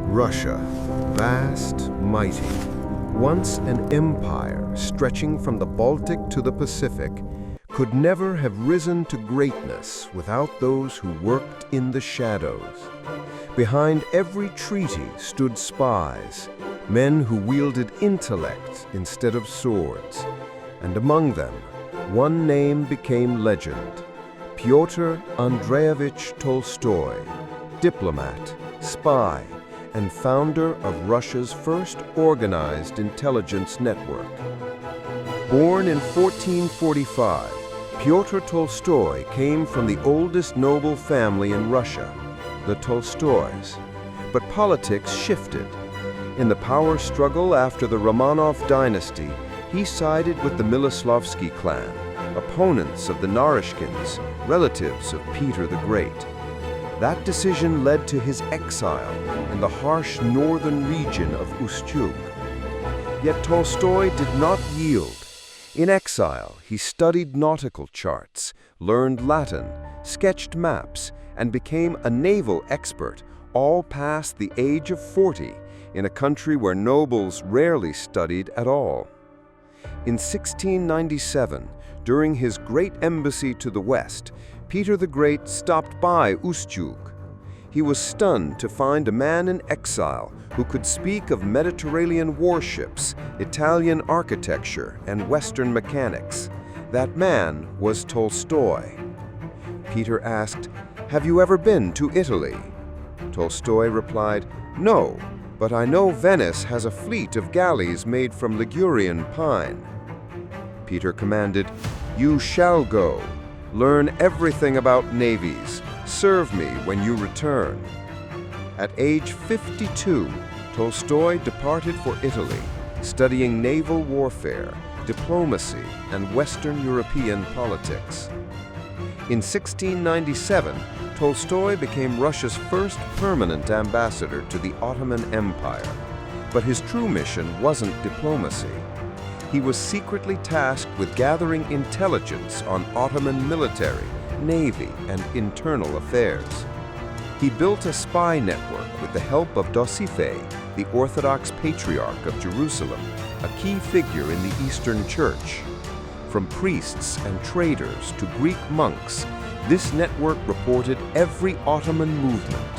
Russia, vast, mighty, once an empire stretching from the Baltic to the Pacific, could never have risen to greatness without those who worked in the shadows. Behind every treaty stood spies, men who wielded intellect instead of swords, and among them, one name became legend: Piotr Andreevich Tolstoi, diplomat, spy, and founder of Russia's first organized intelligence network. Born in 1445, Piotr Tolstoi came from the oldest noble family in Russia, the Tolstois. But politics shifted. In the power struggle after the Romanov dynasty, he sided with the Miloslavsky clan, opponents of the Narishkins, relatives of Peter the Great. That decision led to his exile in the harsh northern region of Ustyug. Yet Tolstoi did not yield. In exile, he studied nautical charts, learned Latin, sketched maps, and became a naval expert, all past the age of 40, in a country where nobles rarely studied at all. In 1697, during his great embassy to the west, Peter the Great stopped by Ustyug. He was stunned to find a man in exile who could speak of Mediterranean warships, Italian architecture, and Western mechanics. That man was Tolstoi. Peter asked, "Have you ever been to Italy?" Tolstoi replied, "No, but I know Venice has a fleet of galleys made from Ligurian pine." Peter commanded, "You shall go. Learn everything about navies. Serve me when you return." At age 52, Tolstoi departed for Italy, studying naval warfare, diplomacy, and Western European politics. In 1697, Tolstoi became Russia's first permanent ambassador to the Ottoman Empire. But his true mission wasn't diplomacy. He was secretly tasked with gathering intelligence on Ottoman military, navy, and internal affairs. He built a spy network with the help of Dosifei, the Orthodox Patriarch of Jerusalem, a key figure in the Eastern Church. From priests and traders to Greek monks, this network reported every Ottoman movement.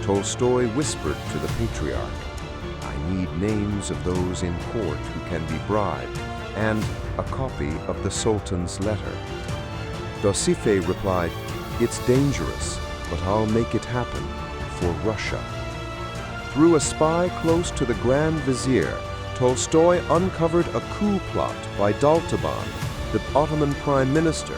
Tolstoi whispered to the Patriarch, "I need names of those in court who can be bribed, and a copy of the Sultan's letter." Dosifei replied, "It's dangerous, but I'll make it happen for Russia." Through a spy close to the Grand Vizier, Tolstoi uncovered a coup plot by Daltaban, the Ottoman Prime Minister.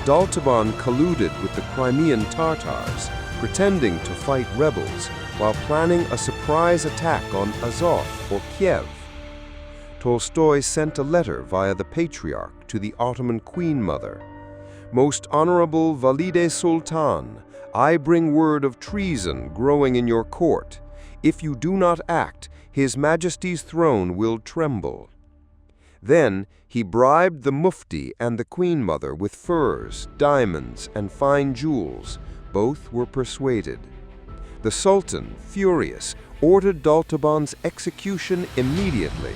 Daltaban colluded with the Crimean Tatars, pretending to fight rebels while planning a surprise attack on Azov or Kiev. Tolstoi sent a letter via the Patriarch to the Ottoman Queen Mother. "Most Honorable Valide Sultan, I bring word of treason growing in your court. If you do not act, His Majesty's throne will tremble." Then he bribed the Mufti and the Queen Mother with furs, diamonds, and fine jewels. Both were persuaded. The Sultan, furious, ordered Daltaban's execution immediately.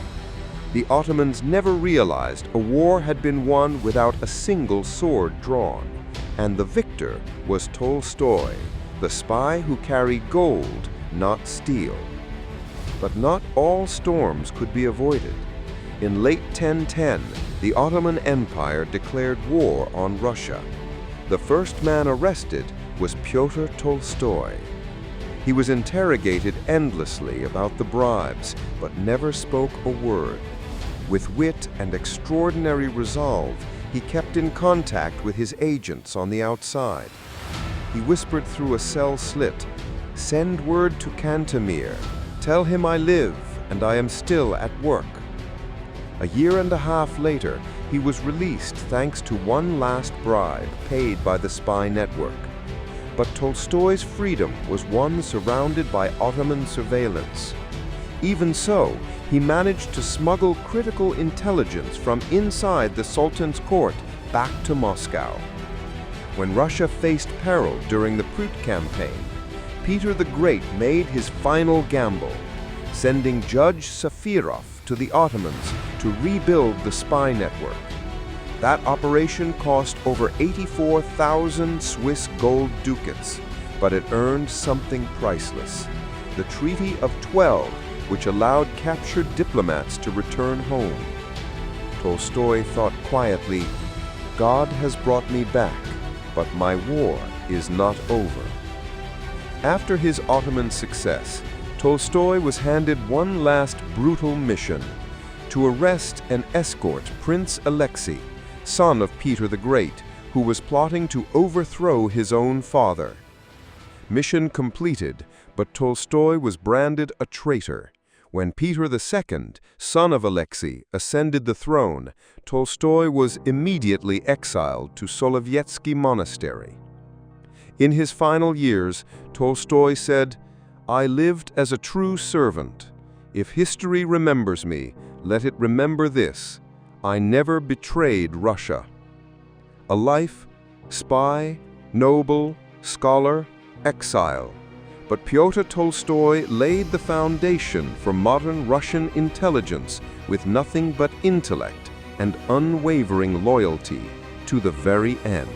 The Ottomans never realized a war had been won without a single sword drawn, and the victor was Tolstoi, the spy who carried gold, not steel. But not all storms could be avoided. In late 1010, the Ottoman Empire declared war on Russia. The first man arrested was Piotr Tolstoi. He was interrogated endlessly about the bribes, but never spoke a word. With wit and extraordinary resolve, he kept in contact with his agents on the outside. He whispered through a cell slit, "Send word to Cantemir. Tell him I live and I am still at work." A year and a half later, he was released thanks to one last bribe paid by the spy network. But Tolstoi's freedom was one surrounded by Ottoman surveillance. Even so, he managed to smuggle critical intelligence from inside the Sultan's court back to Moscow. When Russia faced peril during the Prut campaign, Peter the Great made his final gamble, sending Judge Safirov to the Ottomans to rebuild the spy network. That operation cost over 84,000 Swiss gold ducats, but it earned something priceless: the Treaty of 12, which allowed captured diplomats to return home. Tolstoy thought quietly, "God has brought me back, but my war is not over." After his Ottoman success, Tolstoy was handed one last brutal mission: to arrest and escort Prince Alexei, son of Peter the Great, who was plotting to overthrow his own father. Mission completed, but Tolstoy was branded a traitor. When Peter II, son of Alexei, ascended the throne, Tolstoy was immediately exiled to Solovyetsky Monastery. In his final years, Tolstoy said, "I lived as a true servant. If history remembers me, let it remember this: I never betrayed Russia." A life, spy, noble, scholar, exile. But Pyotr Tolstoy laid the foundation for modern Russian intelligence with nothing but intellect and unwavering loyalty to the very end.